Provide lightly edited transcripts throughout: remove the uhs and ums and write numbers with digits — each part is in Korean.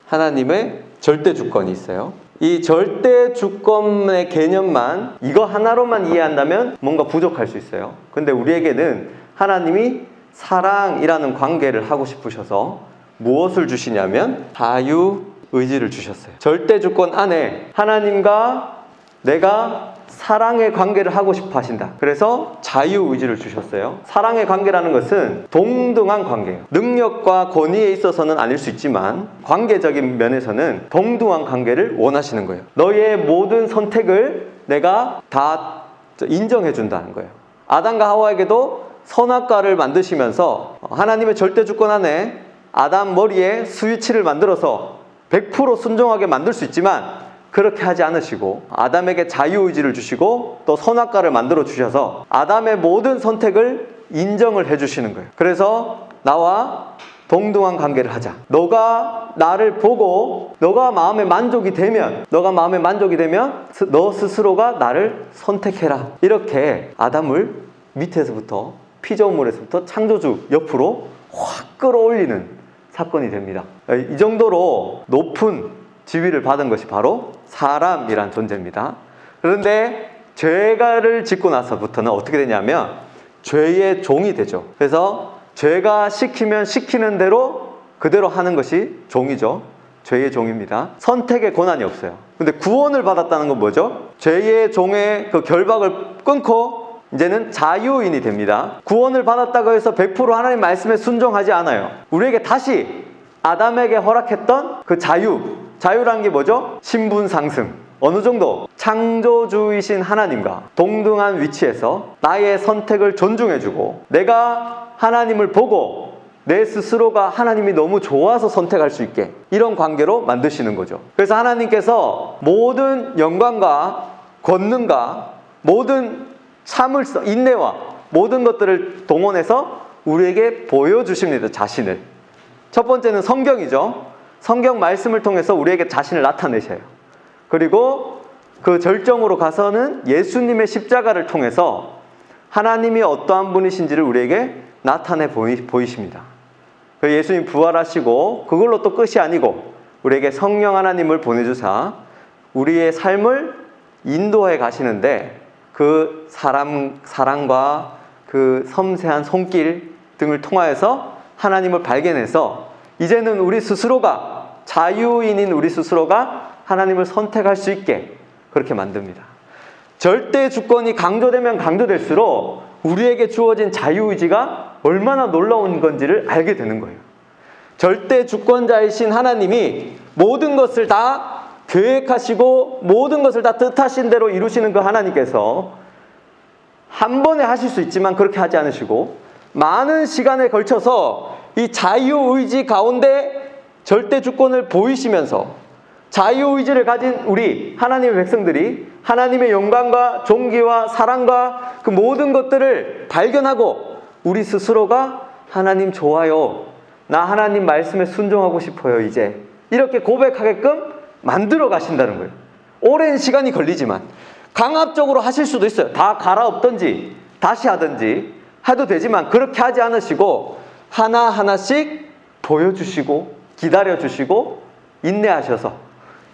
하나님의 절대 주권이 있어요. 이 절대 주권의 개념만 이거 하나로만 이해한다면 뭔가 부족할 수 있어요. 근데 우리에게는 하나님이 사랑이라는 관계를 하고 싶으셔서 무엇을 주시냐면 자유의지를 주셨어요. 절대 주권 안에 하나님과 내가 사랑의 관계를 하고 싶어 하신다. 그래서 자유의지를 주셨어요. 사랑의 관계라는 것은 동등한 관계예요. 능력과 권위에 있어서는 아닐 수 있지만 관계적인 면에서는 동등한 관계를 원하시는 거예요. 너의 모든 선택을 내가 다 인정해 준다는 거예요. 아담과 하와에게도 선악과를 만드시면서 하나님의 절대 주권 안에 아담 머리에 스위치를 만들어서 100% 순종하게 만들 수 있지만 그렇게 하지 않으시고 아담에게 자유의지를 주시고 또 선악과를 만들어 주셔서 아담의 모든 선택을 인정을 해주시는 거예요. 그래서 나와 동등한 관계를 하자. 너가 나를 보고 너가 마음에 만족이 되면 너 스스로가 나를 선택해라. 이렇게 아담을 밑에서부터 피조물에서부터 창조주 옆으로 확 끌어올리는 사건이 됩니다. 이 정도로 높은 지위를 받은 것이 바로 사람이란 존재입니다. 그런데 죄를 짓고 나서부터는 어떻게 되냐면 죄의 종이 되죠. 그래서 죄가 시키면 시키는 대로 그대로 하는 것이 종이죠. 죄의 종입니다. 선택의 권한이 없어요. 근데 구원을 받았다는 건 뭐죠? 죄의 종의 그 결박을 끊고 이제는 자유인이 됩니다. 구원을 받았다고 해서 100% 하나님 말씀에 순종하지 않아요. 우리에게 다시 아담에게 허락했던 그 자유라는 게 뭐죠? 신분 상승. 어느 정도 창조주이신 하나님과 동등한 위치에서 나의 선택을 존중해주고 내가 하나님을 보고 내 스스로가 하나님이 너무 좋아서 선택할 수 있게 이런 관계로 만드시는 거죠. 그래서 하나님께서 모든 영광과 권능과 모든 참을성, 인내와 모든 것들을 동원해서 우리에게 보여주십니다. 자신을. 첫 번째는 성경이죠. 성경 말씀을 통해서 우리에게 자신을 나타내셔요. 그리고 그 절정으로 가서는 예수님의 십자가를 통해서 하나님이 어떠한 분이신지를 우리에게 나타내 보이십니다. 예수님 부활하시고 그걸로 또 끝이 아니고 우리에게 성령 하나님을 보내주사 우리의 삶을 인도해 가시는데 그 사랑과 그 섬세한 손길 등을 통하여서 하나님을 발견해서 이제는 우리 스스로가 자유인인 우리 스스로가 하나님을 선택할 수 있게 그렇게 만듭니다. 절대 주권이 강조되면 강조될수록 우리에게 주어진 자유의지가 얼마나 놀라운 건지를 알게 되는 거예요. 절대 주권자이신 하나님이 모든 것을 다 계획하시고 모든 것을 다 뜻하신 대로 이루시는 그 하나님께서 한 번에 하실 수 있지만 그렇게 하지 않으시고 많은 시간에 걸쳐서 이 자유의지 가운데 절대 주권을 보이시면서 자유의지를 가진 우리 하나님의 백성들이 하나님의 영광과 존귀와 사랑과 그 모든 것들을 발견하고 우리 스스로가 하나님 좋아요. 나 하나님 말씀에 순종하고 싶어요. 이제 이렇게 고백하게끔 만들어 가신다는 거예요. 오랜 시간이 걸리지만 강압적으로 하실 수도 있어요. 다 갈아엎든지 다시 하든지 해도 되지만 그렇게 하지 않으시고 하나하나씩 보여주시고 기다려주시고 인내하셔서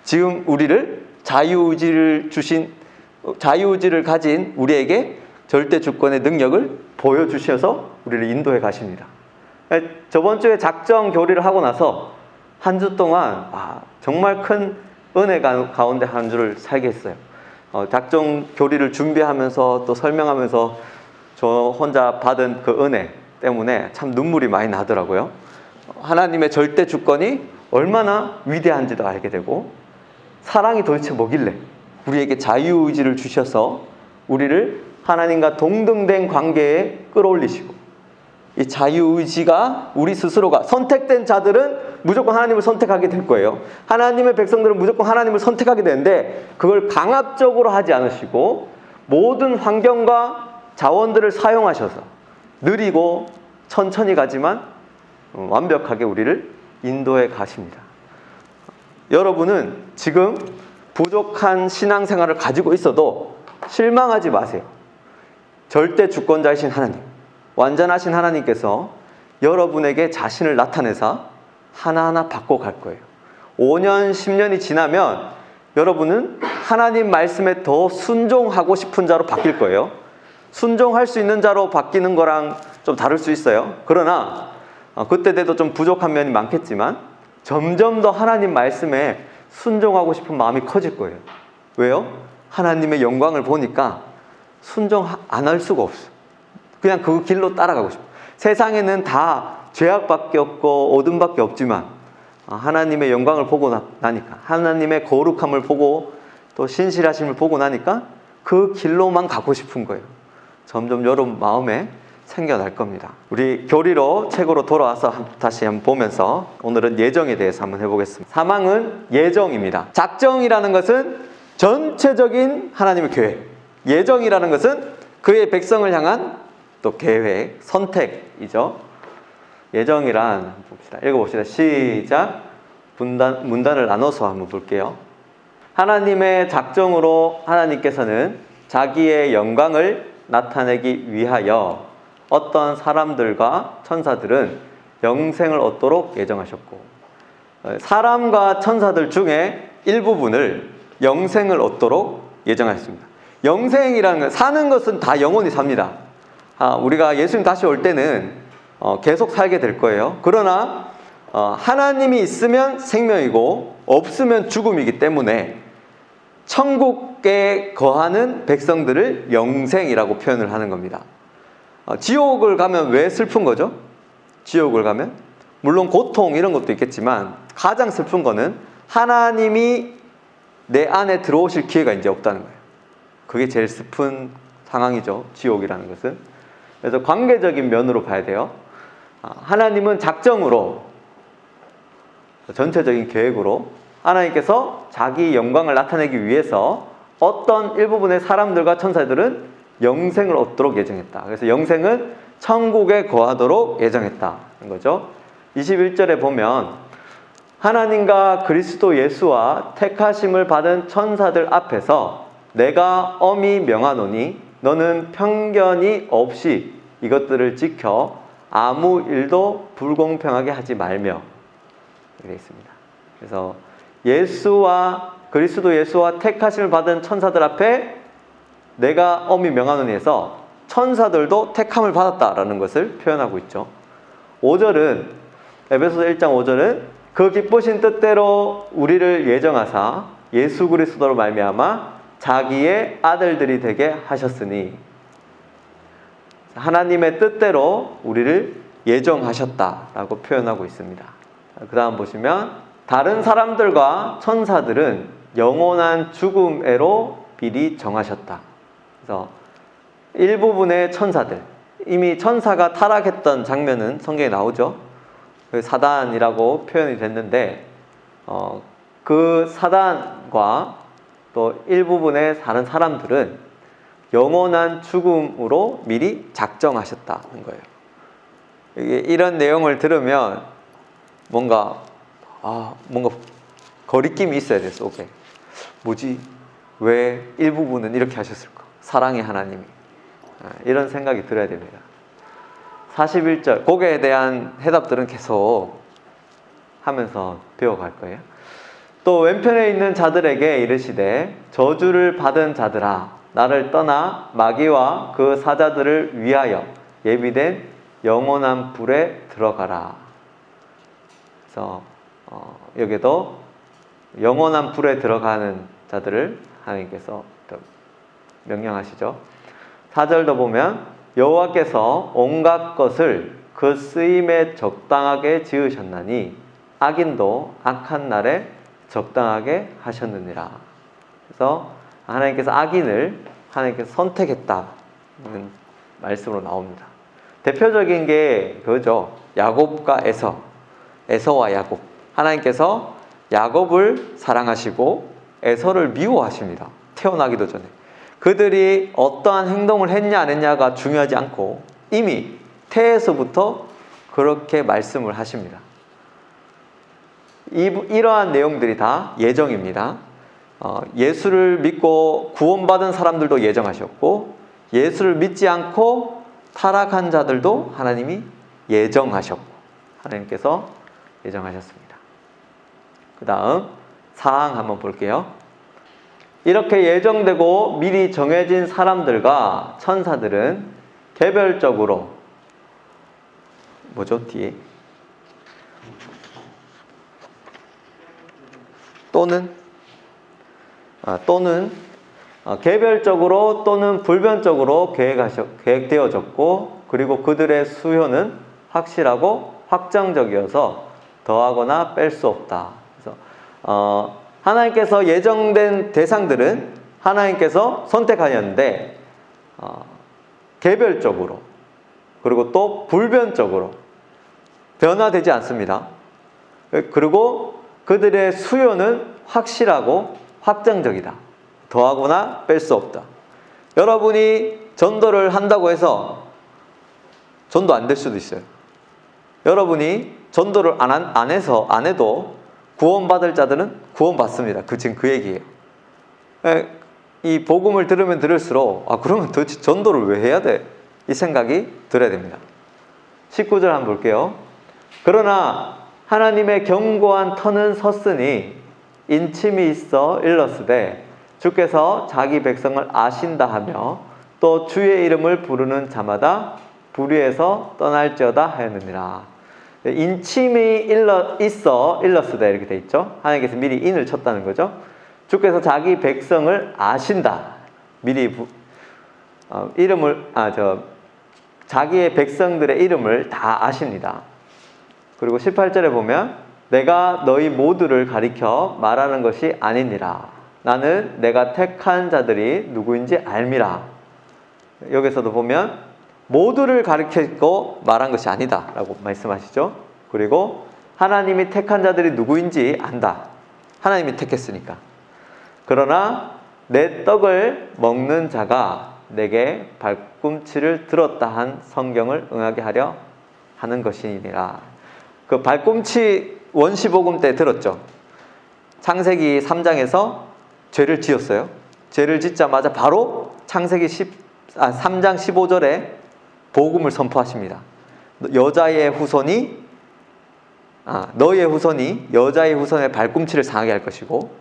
지금 우리를 자유의지를 가진 우리에게 절대 주권의 능력을 보여주셔서 우리를 인도해 가십니다. 저번 주에 작정 교리를 하고 나서 한 주 동안 정말 큰 은혜 가운데 한 주를 살게 했어요. 작정 교리를 준비하면서 또 설명하면서 저 혼자 받은 그 은혜 때문에 참 눈물이 많이 나더라고요. 하나님의 절대 주권이 얼마나 위대한지도 알게 되고 사랑이 도대체 뭐길래 우리에게 자유의지를 주셔서 우리를 하나님과 동등된 관계에 끌어올리시고 이 자유의지가 우리 스스로가 선택된 자들은 무조건 하나님을 선택하게 될 거예요. 하나님의 백성들은 무조건 하나님을 선택하게 되는데 그걸 강압적으로 하지 않으시고 모든 환경과 자원들을 사용하셔서 느리고 천천히 가지만 완벽하게 우리를 인도해 가십니다. 여러분은 지금 부족한 신앙생활을 가지고 있어도 실망하지 마세요. 절대 주권자이신 하나님, 완전하신 하나님께서 여러분에게 자신을 나타내사 하나하나 바꿔갈 거예요. 5년, 10년이 지나면 여러분은 하나님 말씀에 더 순종하고 싶은 자로 바뀔 거예요. 순종할 수 있는 자로 바뀌는 거랑 좀 다를 수 있어요. 그러나 그때 돼도 좀 부족한 면이 많겠지만 점점 더 하나님 말씀에 순종하고 싶은 마음이 커질 거예요. 왜요? 하나님의 영광을 보니까 순종 안 할 수가 없어. 그냥 그 길로 따라가고 싶어. 세상에는 다 죄악밖에 없고 어둠밖에 없지만 하나님의 영광을 보고 나니까, 하나님의 거룩함을 보고 또 신실하심을 보고 나니까 그 길로만 가고 싶은 거예요. 점점 여러분 마음에 생겨날 겁니다. 우리 교리로 책으로 돌아와서 다시 한번 보면서 오늘은 예정에 대해서 한번 해보겠습니다. 사망은 예정입니다. 작정이라는 것은 전체적인 하나님의 계획, 예정이라는 것은 그의 백성을 향한 또 계획, 선택이죠. 예정이란 봅시다. 읽어봅시다. 시작. 문단을 나눠서 한번 볼게요. 하나님의 작정으로 하나님께서는 자기의 영광을 나타내기 위하여 어떤 사람들과 천사들은 영생을 얻도록 예정하셨고, 사람과 천사들 중에 일부분을 영생을 얻도록 예정하셨습니다. 영생이라는 건, 사는 것은 다 영원히 삽니다. 우리가 예수님 다시 올 때는 계속 살게 될 거예요. 그러나 하나님이 있으면 생명이고 없으면 죽음이기 때문에 천국에 거하는 백성들을 영생이라고 표현을 하는 겁니다. 지옥을 가면 왜 슬픈 거죠? 지옥을 가면 물론 고통 이런 것도 있겠지만 가장 슬픈 거는 하나님이 내 안에 들어오실 기회가 이제 없다는 거예요. 그게 제일 슬픈 상황이죠, 지옥이라는 것은. 그래서 관계적인 면으로 봐야 돼요. 하나님은 작정으로, 전체적인 계획으로 하나님께서 자기 영광을 나타내기 위해서 어떤 일부분의 사람들과 천사들은 영생을 얻도록 예정했다. 그래서 영생은 천국에 거하도록 예정했다는 거죠. 21절에 보면 하나님과 그리스도 예수와 택하심을 받은 천사들 앞에서 내가 엄히 명하노니 너는 편견이 없이 이것들을 지켜 아무 일도 불공평하게 하지 말며, 이렇게 되어 있습니다. 그래서 그리스도 예수와 택하심을 받은 천사들 앞에 내가 엄히 명하노니 해서 천사들도 택함을 받았다라는 것을 표현하고 있죠. 5절은, 에베소서 1장 5절은 그 기쁘신 뜻대로 우리를 예정하사 예수 그리스도로 말미암아 자기의 아들들이 되게 하셨으니, 하나님의 뜻대로 우리를 예정하셨다라고 표현하고 있습니다. 그 다음 보시면 다른 사람들과 천사들은 영원한 죽음에로 미리 정하셨다. 그래서 일부분의 천사들, 이미 천사가 타락했던 장면은 성경에 나오죠. 그 사단이라고 표현이 됐는데 그 사단과 또 일부분의 다른 사람들은 영원한 죽음으로 미리 작정하셨다는 거예요. 이런 내용을 들으면 뭔가 거리낌이 있어야 돼, 속에. 뭐지? 왜 일부분은 이렇게 하셨을까? 사랑의 하나님이. 이런 생각이 들어야 됩니다. 41절, 거기에 대한 해답들은 계속 하면서 배워갈 거예요. 또 왼편에 있는 자들에게 이르시되 저주를 받은 자들아 나를 떠나 마귀와 그 사자들을 위하여 예비된 영원한 불에 들어가라. 그래서 여기도 영원한 불에 들어가는 자들을 하나님께서 명령하시죠. 4절도 보면 여호와께서 온갖 것을 그 쓰임에 적당하게 지으셨나니 악인도 악한 날에 적당하게 하셨느니라. 그래서 하나님께서 악인을 하나님께서 선택했다는 말씀으로 나옵니다. 대표적인 게 그거죠. 야곱과 에서와 야곱. 하나님께서 야곱을 사랑하시고 에서를 미워하십니다. 태어나기도 전에. 그들이 어떠한 행동을 했냐 안 했냐가 중요하지 않고 이미 태에서부터 그렇게 말씀을 하십니다. 이러한 내용들이 다 예정입니다. 예수를 믿고 구원받은 사람들도 예정하셨고 예수를 믿지 않고 타락한 자들도 하나님이 예정하셨고 하나님께서 예정하셨습니다. 그 다음 사항 한번 볼게요. 이렇게 예정되고 미리 정해진 사람들과 천사들은 개별적으로 뭐죠? 뒤에 또는 개별적으로 또는 불변적으로 계획되어졌고 그리고 그들의 수요는 확실하고 확정적이어서 더하거나 뺄 수 없다. 그래서 하나님께서 예정된 대상들은 하나님께서 선택하셨는데 개별적으로 그리고 또 불변적으로 변화되지 않습니다. 그리고 그들의 수요는 확실하고 확정적이다. 더하거나 뺄 수 없다. 여러분이 전도를 한다고 해서 전도 안 될 수도 있어요. 여러분이 전도를 안 해도 구원받을 자들은 구원받습니다. 지금 그 얘기예요. 이 복음을 들으면 들을수록 그러면 도대체 전도를 왜 해야 돼? 이 생각이 들어야 됩니다. 19절 한번 볼게요. 그러나 하나님의 견고한 터는 섰으니 인침이 있어 일렀으되 주께서 자기 백성을 아신다 하며 또 주의 이름을 부르는 자마다 불의에서 떠날지어다 하였느니라. 인침이 있어 일렀으되 이렇게 돼 있죠. 하나님께서 미리 인을 쳤다는 거죠. 주께서 자기 백성을 아신다. 미리 자기의 백성들의 이름을 다 아십니다. 그리고 18절에 보면 내가 너희 모두를 가리켜 말하는 것이 아니니라. 나는 내가 택한 자들이 누구인지 알미라. 여기서도 보면 모두를 가리키고 말한 것이 아니다 라고 말씀하시죠. 그리고 하나님이 택한 자들이 누구인지 안다. 하나님이 택했으니까. 그러나 내 떡을 먹는 자가 내게 발꿈치를 들었다 한 성경을 응하게 하려 하는 것이니라. 그 발꿈치 원시복음 때 들었죠. 창세기 3장에서 죄를 지었어요. 죄를 짓자마자 바로 창세기 3장 15절에 복음을 선포하십니다. 너의 후손이 여자의 후손의 발꿈치를 상하게 할 것이고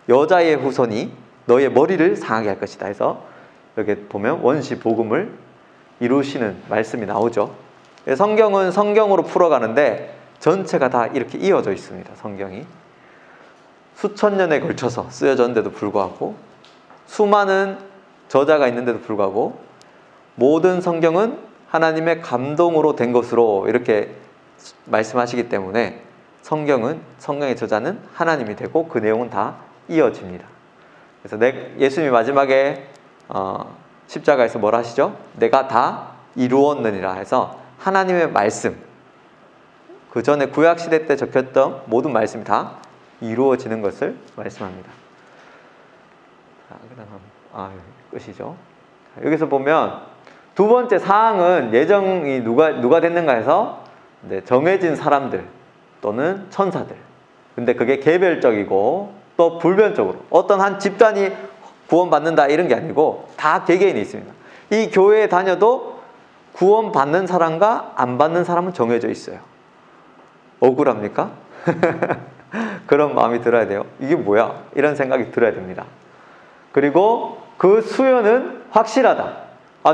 여자의 후손이 너의 머리를 상하게 할 것이다 해서 이렇게 보면 원시 복음을 이루시는 말씀이 나오죠. 성경은 성경으로 풀어가는데 전체가 다 이렇게 이어져 있습니다. 성경이 수천 년에 걸쳐서 쓰여졌는데도 불구하고 수많은 저자가 있는데도 불구하고 모든 성경은 하나님의 감동으로 된 것으로 이렇게 말씀하시기 때문에 성경의 저자는 하나님이 되고 그 내용은 다 이어집니다. 그래서 예수님이 마지막에 십자가에서 뭐라 하시죠? 내가 다 이루었느니라 해서 하나님의 말씀, 그 전에 구약시대 때 적혔던 모든 말씀이 다 이루어지는 것을 말씀합니다. 끝이죠. 여기서 보면 두 번째 사항은 예정이 누가 됐는가 해서 정해진 사람들 또는 천사들. 근데 그게 개별적이고 또 불변적으로 어떤 한 집단이 구원받는다 이런 게 아니고 다 개개인이 있습니다. 이 교회에 다녀도 구원받는 사람과 안 받는 사람은 정해져 있어요. 억울합니까? 그런 마음이 들어야 돼요. 이게 뭐야? 이런 생각이 들어야 됩니다. 그리고 그 수요는 확실하다.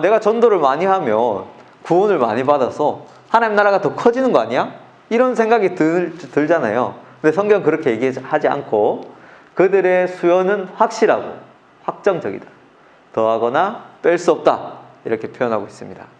내가 전도를 많이 하면 구원을 많이 받아서 하나님 나라가 더 커지는 거 아니야? 이런 생각이 들잖아요. 근데 성경은 그렇게 얘기하지 않고 그들의 수요는 확실하고 확정적이다. 더하거나 뺄 수 없다. 이렇게 표현하고 있습니다.